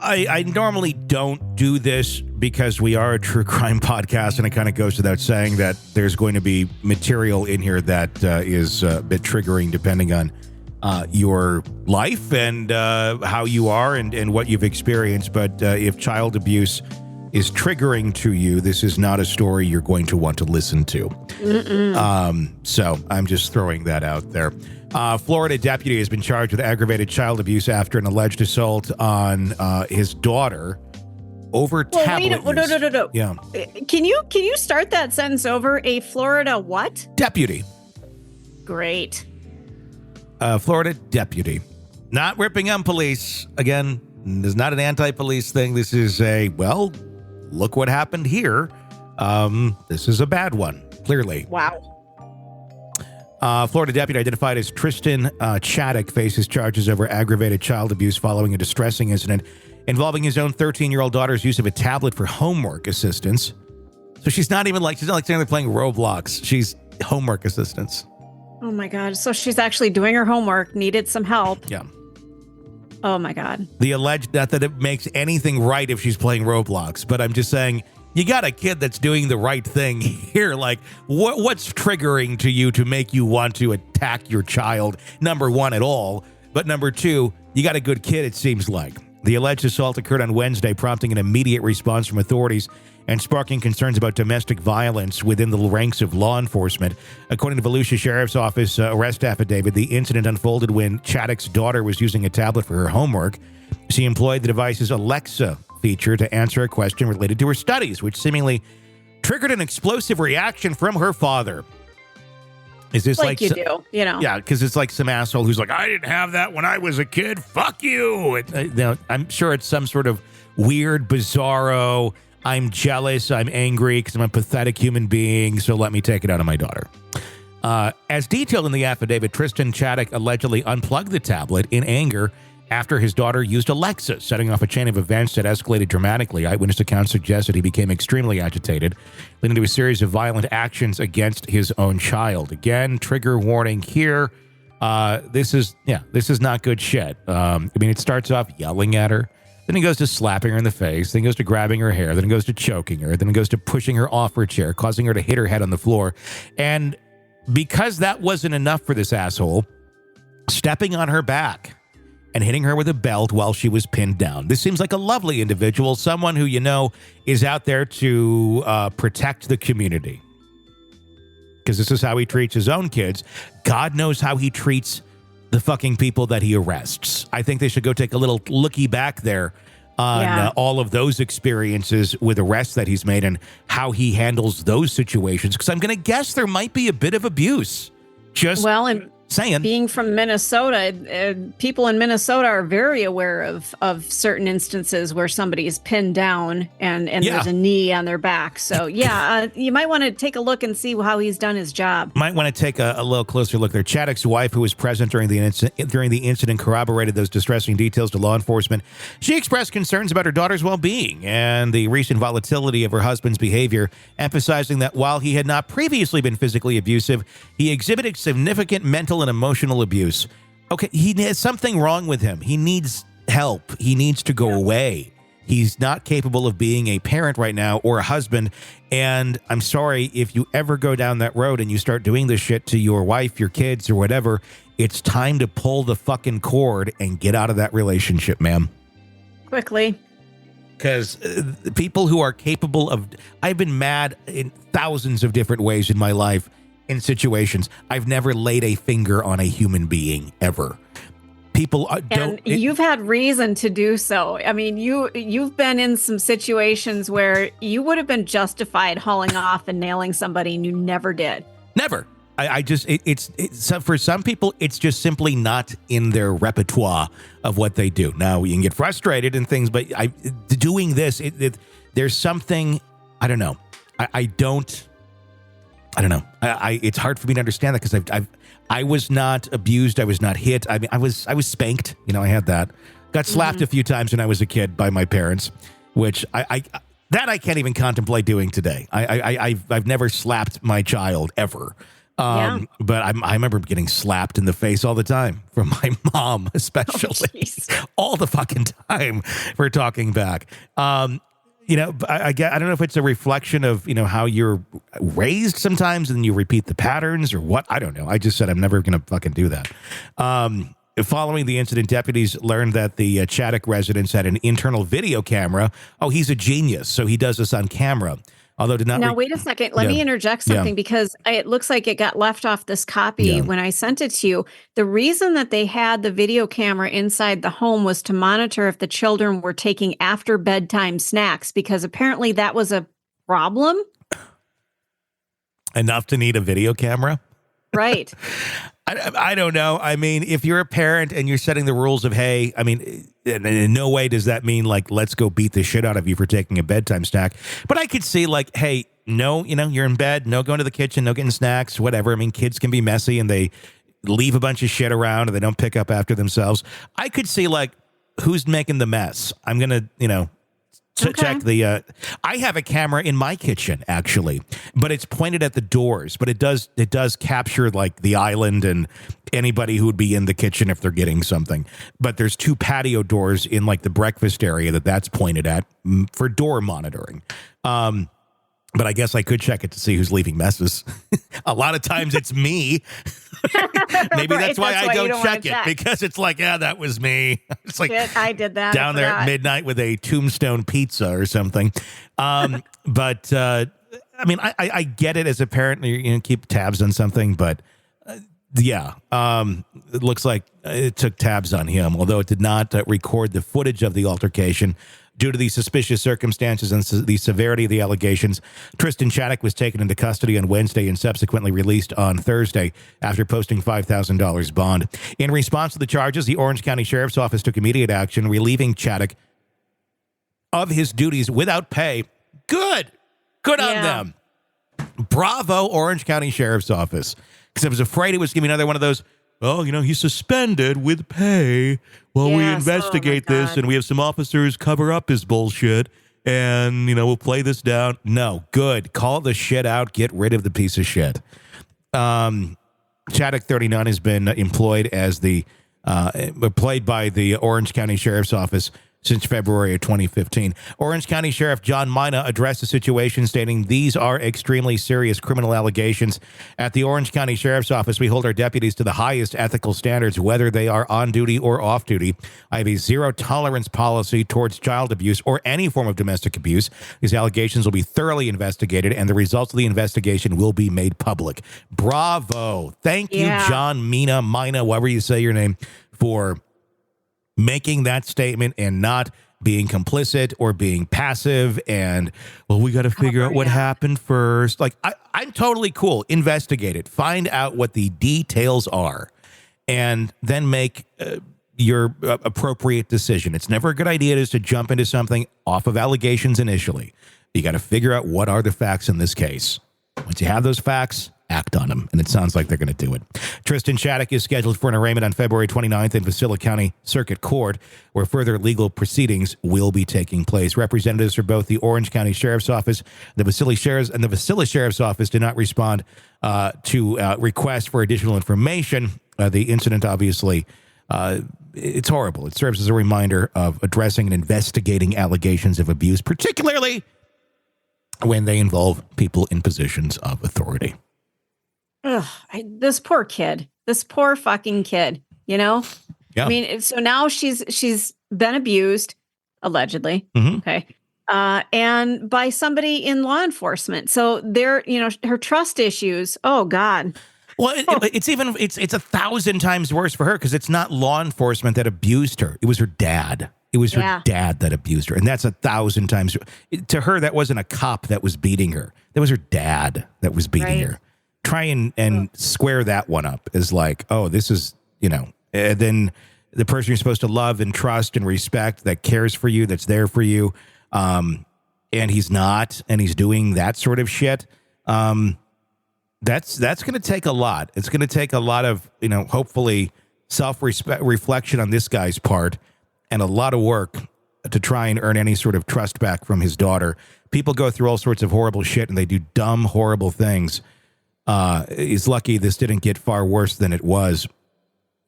I normally don't do this because we are a true crime podcast, and it kind of goes without saying that there's going to be material in here that is a bit triggering depending on your life and how you are and what you've experienced. But if child abuse is triggering to you, this is not a story you're going to want to listen to. So I'm just throwing that out there. Florida deputy has been charged with aggravated child abuse after an alleged assault on his daughter over tablet use. No. Yeah. Can you start that sentence over? A Florida what? Deputy. Great. Florida deputy. Not ripping on police. Again, this is not an anti-police thing. This is well, look what happened here. This is a bad one, clearly. Wow. Florida deputy identified as Tristan Chattic faces charges over aggravated child abuse following a distressing incident involving his own 13-year-old daughter's use of a tablet for homework assistance. So she's not like sitting there playing Roblox. She's homework assistance. Oh my God. So she's actually doing her homework, needed some help. Yeah. Oh my God. The alleged, not that it makes anything right if she's playing Roblox, but I'm just saying, you got a kid that's doing the right thing here. Like, what's triggering to you to make you want to attack your child? Number one, at all. But number two, you got a good kid, it seems like. The alleged assault occurred on Wednesday, prompting an immediate response from authorities and sparking concerns about domestic violence within the ranks of law enforcement. According to Volusia Sheriff's Office arrest affidavit, the incident unfolded when Chattic's daughter was using a tablet for her homework. She employed the device's Alexa feature to answer a question related to her studies, which seemingly triggered an explosive reaction from her father. Is this like you do, you know? Yeah, because it's like some asshole who's like, I didn't have that when I was a kid. Fuck you. I'm sure it's some sort of weird, bizarro, I'm jealous, I'm angry because I'm a pathetic human being, so let me take it out on my daughter. As detailed in the affidavit, Tristan Chattic allegedly unplugged the tablet in anger after his daughter used Alexa, setting off a chain of events that escalated dramatically. Eyewitness accounts suggested he became extremely agitated, leading to a series of violent actions against his own child. Again, trigger warning here. This is not good shit. It starts off yelling at her. Then he goes to slapping her in the face. Then he goes to grabbing her hair. Then he goes to choking her. Then he goes to pushing her off her chair, causing her to hit her head on the floor. And because that wasn't enough for this asshole, stepping on her back and hitting her with a belt while she was pinned down. This seems like a lovely individual, someone who is out there to protect the community. Because this is how he treats his own kids. God knows how he treats the fucking people that he arrests. I think they should go take a little looky back there on all of those experiences with arrests that he's made and how he handles those situations. Because I'm going to guess there might be a bit of abuse. And saying. Being from Minnesota, people in Minnesota are very aware of certain instances where somebody is pinned down and there's a knee on their back. So, you might want to take a look and see how he's done his job. Might want to take a little closer look there. Chattic's wife, who was present during the incident, corroborated those distressing details to law enforcement. She expressed concerns about her daughter's well-being and the recent volatility of her husband's behavior, emphasizing that while he had not previously been physically abusive, he exhibited significant mental and emotional abuse. Okay, he has something wrong with him. He needs help. He needs to go away. He's not capable of being a parent right now or a husband. And I'm sorry, if you ever go down that road and you start doing this shit to your wife, your kids, or whatever, it's time to pull the fucking cord and get out of that relationship, ma'am. Quickly. Because people who are capable of... I've been mad in thousands of different ways in my life in situations. I've never laid a finger on a human being, ever. People don't... And you've had reason to do so. I mean, you've been in some situations where you would have been justified hauling off and nailing somebody, and you never did. Never. It's for some people, it's just simply not in their repertoire of what they do. Now, you can get frustrated and things, but doing this, there's something, I don't know. I don't know. It's hard for me to understand that because I was not abused. I was not hit. I mean, I was spanked. I had that. Got slapped a few times when I was a kid by my parents, which I can't even contemplate doing today. I've never slapped my child ever. But I remember getting slapped in the face all the time from my mom, especially all the fucking time for talking back. I don't know if it's a reflection of, how you're raised sometimes and you repeat the patterns or what. I don't know. I just said I'm never going to fucking do that. Following the incident, deputies learned that the Chattic residence had an internal video camera. Oh, he's a genius. So he does this on camera. Although did not. Now, wait a second. Let me interject something because it looks like it got left off this copy when I sent it to you. The reason that they had the video camera inside the home was to monitor if the children were taking after bedtime snacks, because apparently that was a problem. Enough to need a video camera? Right. I don't know. I mean, if you're a parent and you're setting the rules of, hey, I mean, in no way does that mean like, let's go beat the shit out of you for taking a bedtime snack. But I could see like, hey, no, you're in bed, no going to the kitchen, no getting snacks, whatever. I mean, kids can be messy and they leave a bunch of shit around and they don't pick up after themselves. I could see like, who's making the mess? I'm going to, check the I have a camera in my kitchen actually, but it's pointed at the doors, but it does capture like the island and anybody who would be in the kitchen if they're getting something. But there's 2 patio doors in like the breakfast area that's pointed at for door monitoring. But I guess I could check it to see who's leaving messes. A lot of times it's me. Maybe that's why I don't check it, because it's like, that was me. It's like, shit, I did that down there at midnight with a tombstone pizza or something. But I mean, I get it as a parent, you keep tabs on something, but it looks like it took tabs on him, although it did not record the footage of the altercation. Due to the suspicious circumstances and the severity of the allegations, Tristan Chattic was taken into custody on Wednesday and subsequently released on Thursday after posting $5,000 bond. In response to the charges, the Orange County Sheriff's Office took immediate action, relieving Chattic of his duties without pay. Good on them. Bravo, Orange County Sheriff's Office. Because I was afraid it was going to be another one of those, he's suspended with pay while we investigate this, and we have some officers cover up his bullshit, and, we'll play this down. No, good. Call the shit out. Get rid of the piece of shit. Chattic, 39, has been employed by the Orange County Sheriff's Office since February of 2015. Orange County Sheriff John Mina addressed the situation, stating, "These are extremely serious criminal allegations. At the Orange County Sheriff's Office, we hold our deputies to the highest ethical standards, whether they are on duty or off duty. I have a zero-tolerance policy towards child abuse or any form of domestic abuse. These allegations will be thoroughly investigated, and the results of the investigation will be made public." Bravo. Thank you, John Mina, whatever you say your name, for making that statement and not being complicit or being passive and, we got to figure out what happened first. Like, I'm totally cool. Investigate it. Find out what the details are and then make your appropriate decision. It's never a good idea just to jump into something off of allegations initially. You got to figure out what are the facts in this case. Once you have those facts, act on them, and it sounds like they're going to do it. Tristan Chattic is scheduled for an arraignment on February 29th in Volusia County Circuit Court, where further legal proceedings will be taking place. Representatives for both the Orange County Sheriff's Office, the Volusia Sheriff's Office did not respond to requests for additional information. The incident, obviously, it's horrible. It serves as a reminder of addressing and investigating allegations of abuse, particularly when they involve people in positions of authority. Ugh, this poor kid, this poor fucking kid, Yeah. I mean, so now she's been abused, allegedly. Mm-hmm. Okay. And by somebody in law enforcement. So there, her trust issues. Oh God. Well, it's 1,000 times worse for her because it's not law enforcement that abused her. It was her dad. It was her dad that abused her. And that's 1,000 times. To her, that wasn't a cop that was beating her. That was her dad that was beating her. Try and square that one up as like, this is, then the person you're supposed to love and trust and respect that cares for you, that's there for you. And he's not, and he's doing that sort of shit. That's going to take a lot. It's going to take a lot of, hopefully reflection on this guy's part and a lot of work to try and earn any sort of trust back from his daughter. People go through all sorts of horrible shit and they do dumb, horrible things. He's lucky this didn't get far worse than it was.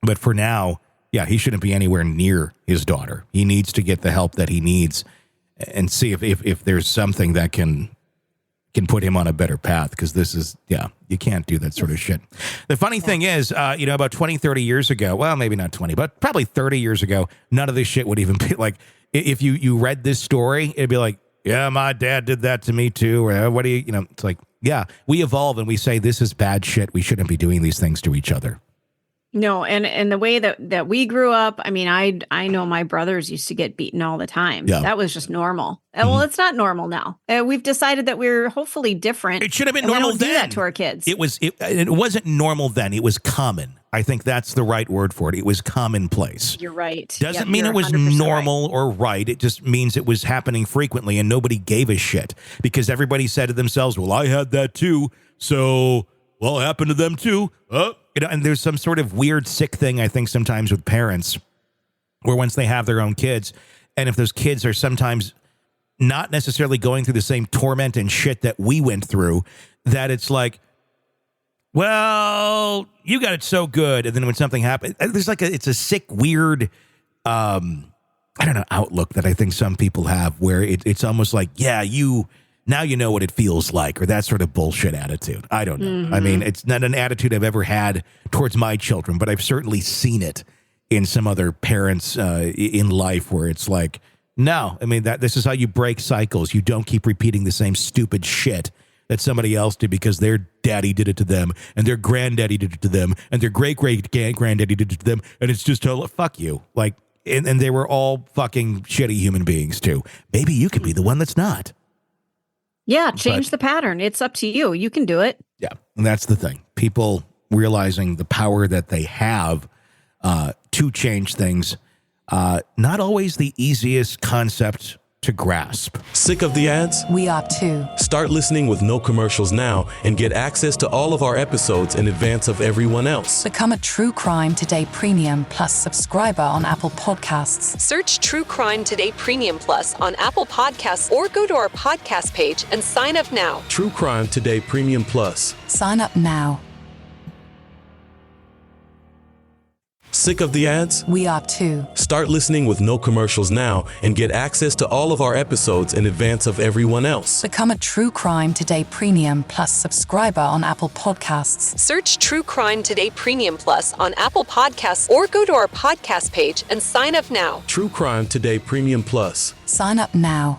But for now, yeah, he shouldn't be anywhere near his daughter. He needs to get the help that he needs and see if there's something that can put him on a better path, because this is, you can't do that sort of shit. The funny thing is, about 20, 30 years ago, well, maybe not 20, but probably 30 years ago, none of this shit would even be like, if you read this story, it'd be like, yeah, my dad did that to me too. Or what do you, it's like, yeah, we evolve and we say this is bad shit. We shouldn't be doing these things to each other. No, and the way that we grew up, I mean, I know my brothers used to get beaten all the time. Yeah. That was just normal. Well, it's not normal now. We've decided that we're hopefully different. It should have been normal then. We don't do that to our kids. It wasn't normal then. It was common. I think that's the right word for it. It was commonplace. You're right. Doesn't mean it was normal or right. It just means it was happening frequently and nobody gave a shit because everybody said to themselves, well, I had that too. So, well, it happened to them too. And there's some sort of weird, sick thing, I think, sometimes with parents where once they have their own kids, and if those kids are sometimes not necessarily going through the same torment and shit that we went through, that it's like, well, you got it so good. And then when something happens, there's it's a sick, weird, outlook that I think some people have where it's almost like, yeah, now you know what it feels like, or that sort of bullshit attitude. I don't know. Mm-hmm. I mean, it's not an attitude I've ever had towards my children, but I've certainly seen it in some other parents in life where it's like, no, I mean, this is how you break cycles. You don't keep repeating the same stupid shit that somebody else did because their daddy did it to them, and their granddaddy did it to them, and their great-great-granddaddy did it to them, and it's just fuck you. Like, and they were all fucking shitty human beings, too. Maybe you could be the one that's not. Yeah, change the pattern. It's up to you. You can do it. Yeah, and that's the thing. People realizing the power that they have to change things, not always the easiest concept to grasp. Sick of the ads? We are too. Start listening with no commercials now and get access to all of our episodes in advance of everyone else. Become a True Crime Today Premium Plus subscriber on Apple Podcasts. Search True Crime Today Premium Plus on Apple Podcasts or go to our podcast page and sign up now. True Crime Today Premium Plus. Sign up now. Sick of the ads? We are too. Start listening with no commercials now and get access to all of our episodes in advance of everyone else. Become a True Crime Today Premium Plus subscriber on Apple Podcasts. Search True Crime Today Premium Plus on Apple Podcasts or go to our podcast page and sign up now. True Crime Today Premium Plus. Sign up now.